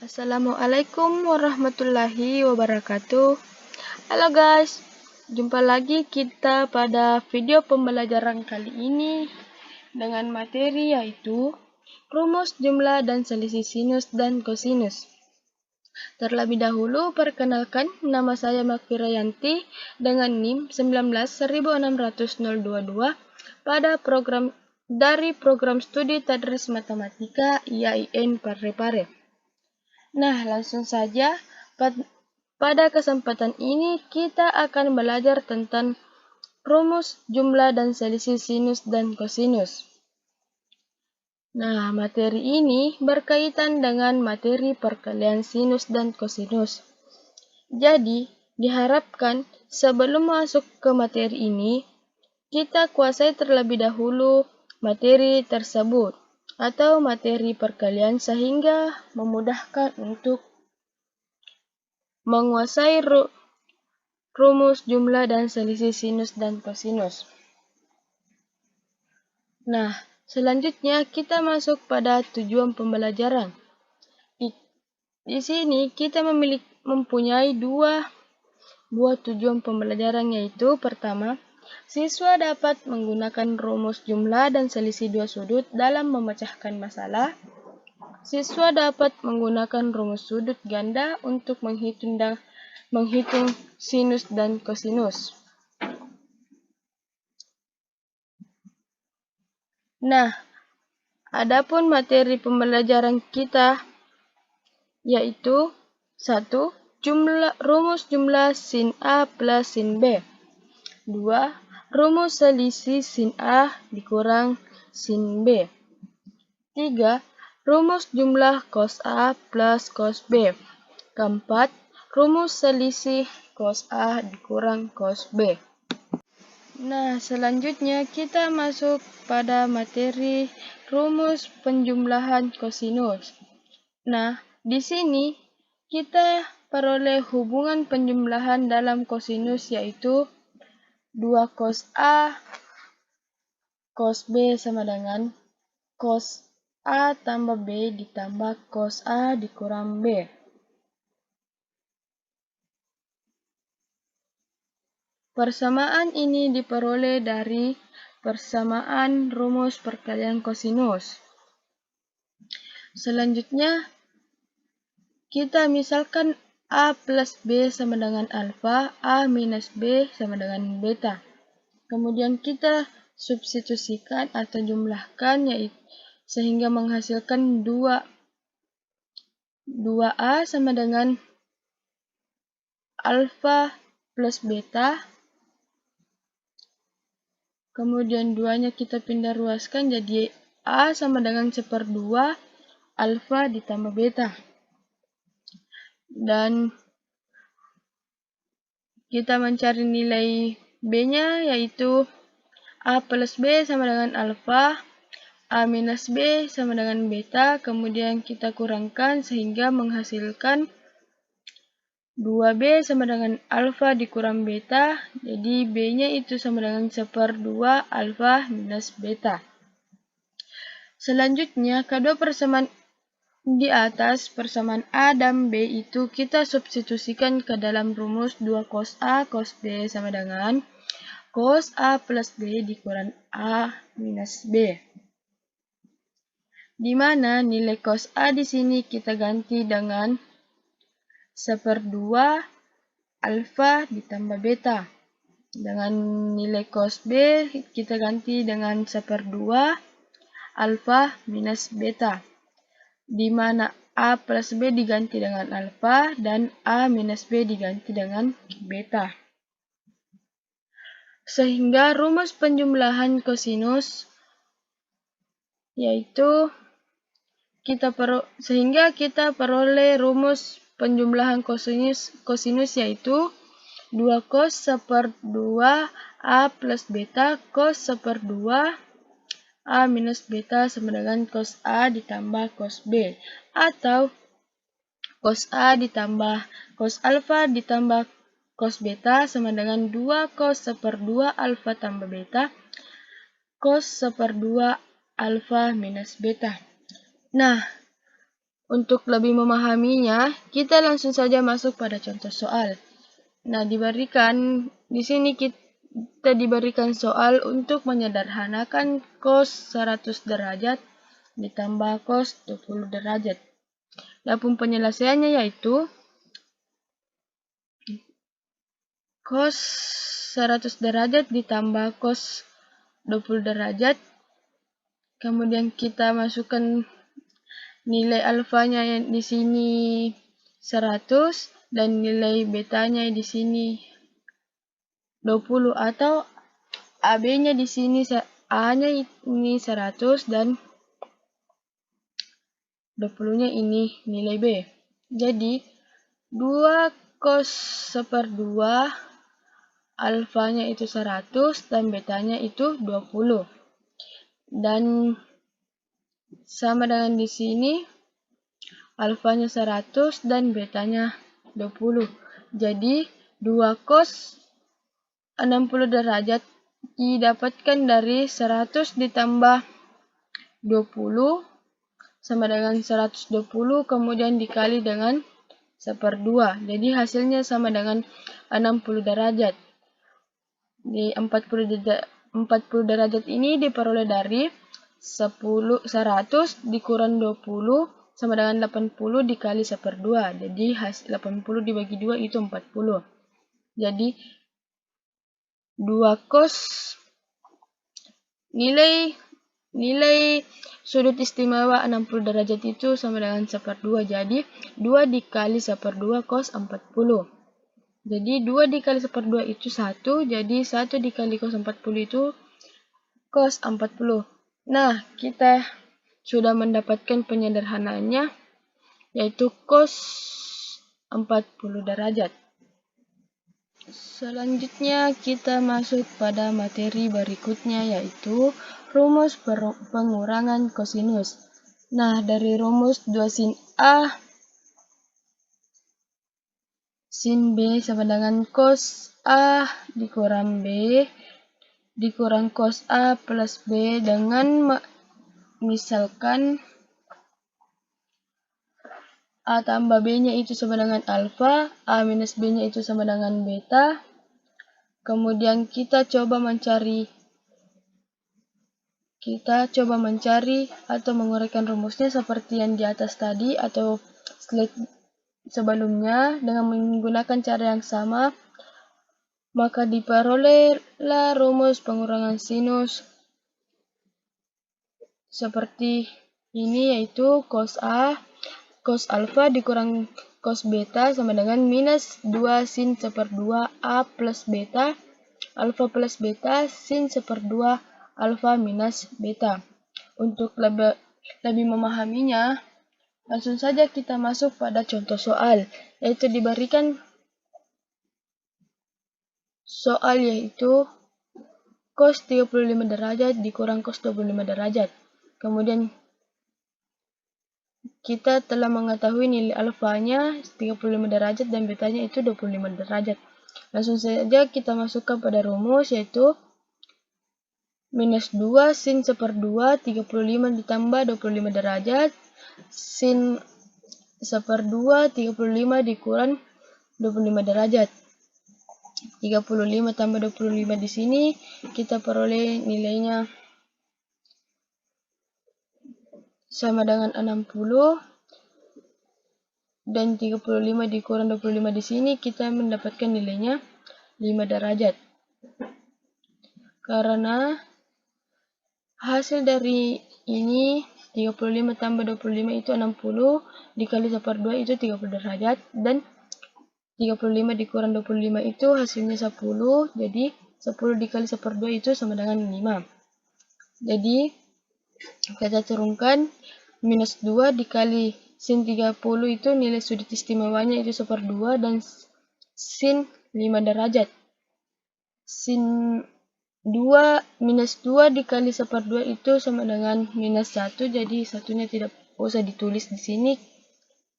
Assalamualaikum warahmatullahi wabarakatuh. Halo guys, jumpa lagi kita pada video pembelajaran kali ini dengan materi yaitu rumus jumlah dan selisih sinus dan kosinus. Terlebih dahulu perkenalkan, nama saya Makfirayanti dengan NIM 1916022 pada program studi Tadris Matematika IAIN Parepare. Nah, langsung saja. Pada kesempatan ini kita akan belajar tentang rumus jumlah dan selisih sinus dan kosinus. Nah, materi ini berkaitan dengan materi perkalian sinus dan kosinus. Jadi, diharapkan sebelum masuk ke materi ini, kita kuasai terlebih dahulu materi tersebut atau materi perkalian sehingga memudahkan untuk menguasai rumus jumlah dan selisih sinus dan kosinus. Nah, selanjutnya kita masuk pada tujuan pembelajaran. Di sini kita mempunyai dua buah tujuan pembelajaran, yaitu pertama, siswa dapat menggunakan rumus jumlah dan selisih dua sudut dalam memecahkan masalah. Siswa dapat menggunakan rumus sudut ganda untuk menghitung sinus dan kosinus. Nah, adapun materi pembelajaran kita yaitu 1. Rumus jumlah sin A plus sin B. 2. Rumus selisih sin A dikurang sin B. 3. Rumus jumlah cos A plus cos B. 4. Rumus selisih cos A dikurang cos B. Nah, selanjutnya kita masuk pada materi rumus penjumlahan kosinus. Nah, di sini kita peroleh hubungan penjumlahan dalam kosinus yaitu 2 cos A cos B sama dengan cos A tambah B ditambah cos A dikurang B. Persamaan ini diperoleh dari persamaan rumus perkalian kosinus. Selanjutnya, kita misalkan A plus B sama dengan alfa, A minus B sama dengan beta. Kemudian kita substitusikan atau jumlahkan sehingga menghasilkan 2A sama dengan alfa plus beta. Kemudian 2-nya kita pindah ruaskan jadi A sama dengan 1/2 alfa ditambah beta. Dan kita mencari nilai B-nya yaitu A plus B sama dengan alfa, A minus B sama dengan beta, kemudian kita kurangkan sehingga menghasilkan 2B sama dengan alfa dikurang beta, jadi B-nya itu sama dengan 1/2 alfa minus beta. Selanjutnya, kedua persamaan di atas, persamaan A dan B itu kita substitusikan ke dalam rumus 2 cos A cos B sama dengan cos A plus B dikurang A minus B. Di mana nilai cos A di sini kita ganti dengan 1/2 alfa ditambah beta. Dengan nilai cos B kita ganti dengan 1/2 alfa minus beta. Di mana A plus B diganti dengan alfa dan A minus B diganti dengan beta. Sehingga rumus penjumlahan kosinus yaitu kita peroleh rumus penjumlahan kosinus yaitu 2 cos 1/2 A plus beta cos 1/2 A minus beta sama dengan cos A ditambah cos B, atau cos A ditambah cos alfa ditambah cos beta sama dengan 2 cos 1/2 alfa tambah beta cos 1/2 alfa minus beta. Nah, Untuk lebih memahaminya, kita langsung saja masuk pada contoh soal. Nah, di sini kita diberikan soal untuk menyederhanakan cos 100 derajat ditambah cos 20 derajat. Adapun penyelesaiannya yaitu cos 100 derajat ditambah cos 20 derajat. Kemudian kita masukkan nilai alfanya yang di sini 100 dan nilai betanya di sini 20 atau AB-nya di sini A-nya ini 100 dan 20-nya ini nilai B. Jadi 2 cos 1/2 alfanya itu 100 dan betanya itu 20. Dan sama dengan di sini alfanya 100 dan betanya 20. Jadi 2 cos 60 derajat didapatkan dari 100 ditambah 20 sama dengan 120 kemudian dikali dengan 1/2. Jadi hasilnya sama dengan 60 derajat. Di 40 derajat ini diperoleh dari 100 dikurang 20 sama dengan 80 dikali 1/2. Jadi 80 dibagi 2 itu 40. Jadi 2 cos nilai sudut istimewa 60 derajat itu sama dengan 1/2. Jadi 2 dikali 1/2 cos 40. Jadi 2 dikali 1/2 itu 1. Jadi 1 dikali cos 40 itu cos 40. Nah, kita sudah mendapatkan penyederhanaannya, yaitu cos 40 derajat. Selanjutnya kita masuk pada materi berikutnya, yaitu rumus pengurangan kosinus. Nah, dari rumus 2 sin A sin B sama dengan cos A dikurang B dikurang cos A plus B dengan misalkan A tambah B-nya itu sama dengan alfa, A minus B-nya itu sama dengan beta. Kemudian kita coba mencari atau menguraikan rumusnya seperti yang di atas tadi atau slide sebelumnya dengan menggunakan cara yang sama. Maka diperolehlah rumus pengurangan sinus seperti ini, yaitu cos alfa dikurang cos beta sama dengan minus 2 sin 1/2 A plus beta alfa plus beta sin 1/2 alfa minus beta. Untuk lebih memahaminya, langsung saja kita masuk pada contoh soal, yaitu diberikan soal yaitu cos 35 derajat dikurang cos 25 derajat. Kemudian kita telah mengetahui nilai alfanya 35 derajat dan betanya itu 25 derajat. Langsung saja kita masukkan pada rumus, yaitu minus 2 sin 1/2 35 ditambah 25 derajat sin 1/2 35 dikurang 25 derajat. 35 tambah 25 di sini kita peroleh nilainya sama dengan 60 dan 35 dikurang 25 di sini kita mendapatkan nilainya 5 derajat. Karena hasil dari ini 35 tambah 25 itu 60 dikali 1/2 itu 30 derajat dan 35 dikurang 25 itu hasilnya 10. Jadi 10 dikali 1/2 itu sama dengan 5. Jadi kita turunkan minus 2 dikali sin 30 itu nilai sudut istimewanya itu 1/2 dan sin 5 derajat. Sin 2 minus 2 dikali 1/2 itu sama dengan minus 1. Jadi satunya tidak usah ditulis di sini.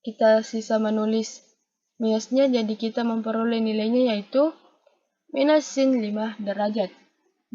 Kita sisa menulis minusnya, jadi kita memperoleh nilainya yaitu minus sin 5 derajat.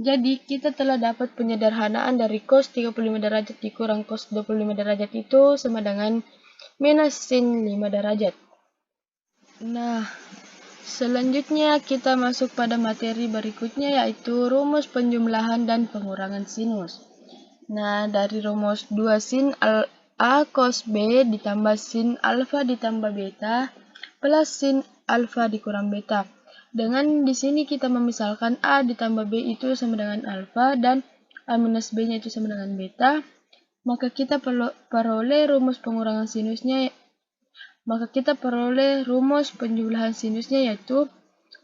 Jadi kita telah dapat penyederhanaan dari cos 35 derajat dikurang cos 25 derajat itu sama dengan minus sin 5 derajat. Nah, selanjutnya kita masuk pada materi berikutnya, yaitu rumus penjumlahan dan pengurangan sinus. Nah, dari rumus 2 sin A cos B ditambah sin alfa ditambah beta plus sin alfa dikurang beta. Dengan di sini kita memisalkan A ditambah B itu sama dengan alfa dan A minus B-nya itu sama dengan beta, maka kita peroleh rumus pengurangan sinusnya. Maka kita peroleh rumus penjumlahan sinusnya, yaitu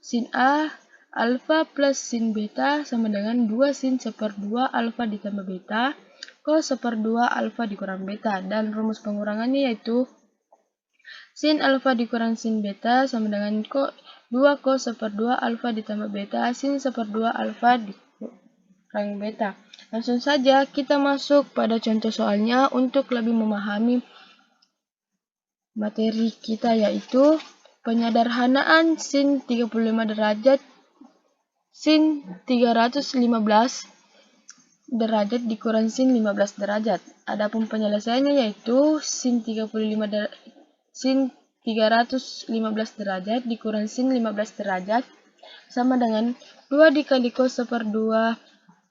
sin A alfa plus sin beta sama dengan 2 sin 1/2 alfa ditambah beta cos 1/2 alfa dikurang beta. Dan rumus pengurangannya yaitu sin alfa dikurang sin beta sama dengan 2 cos 1/2 alfa ditambah beta sin 1/2 alfa dikurang beta. Langsung saja kita masuk pada contoh soalnya untuk lebih memahami materi kita, yaitu penyederhanaan sin 35 derajat sin 315 derajat dikurang sin 15 derajat. Adapun penyelesaiannya yaitu sin 315 derajat dikurang sin 15 derajat sama dengan 2 dikali cos 1/2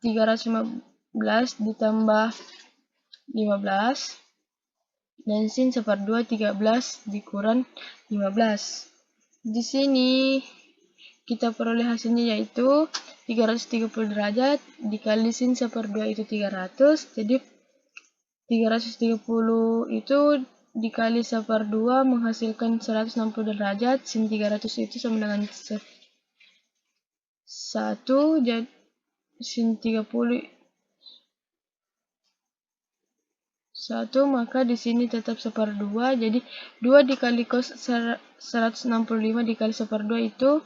315 ditambah 15 dan sin 1/2 13 dikurang 15. Di sini kita peroleh hasilnya yaitu 330 derajat dikali sin 1/2 itu 300. Jadi 330 itu dikali 1/2 menghasilkan 160 derajat. Sin 300 itu sama dengan 1. Jadi sin 30 1, maka di sini tetap 1/2. Jadi 2 dikali cos 165 dikali 1/2 itu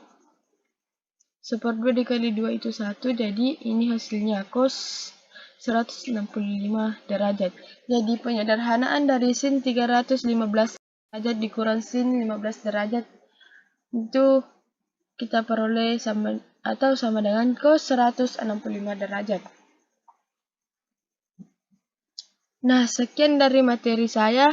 1/2 dikali 2 itu 1. Jadi ini hasilnya cos 165 derajat. Jadi penyederhanaan dari sin 315 derajat dikurang sin 15 derajat itu kita peroleh sama dengan cos 165 derajat. Nah, sekian dari materi saya.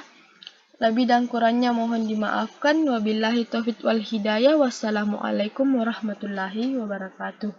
Lebih dan kurangnya mohon dimaafkan. Wabillahi taufiq wal hidayah. Wassalamualaikum warahmatullahi wabarakatuh.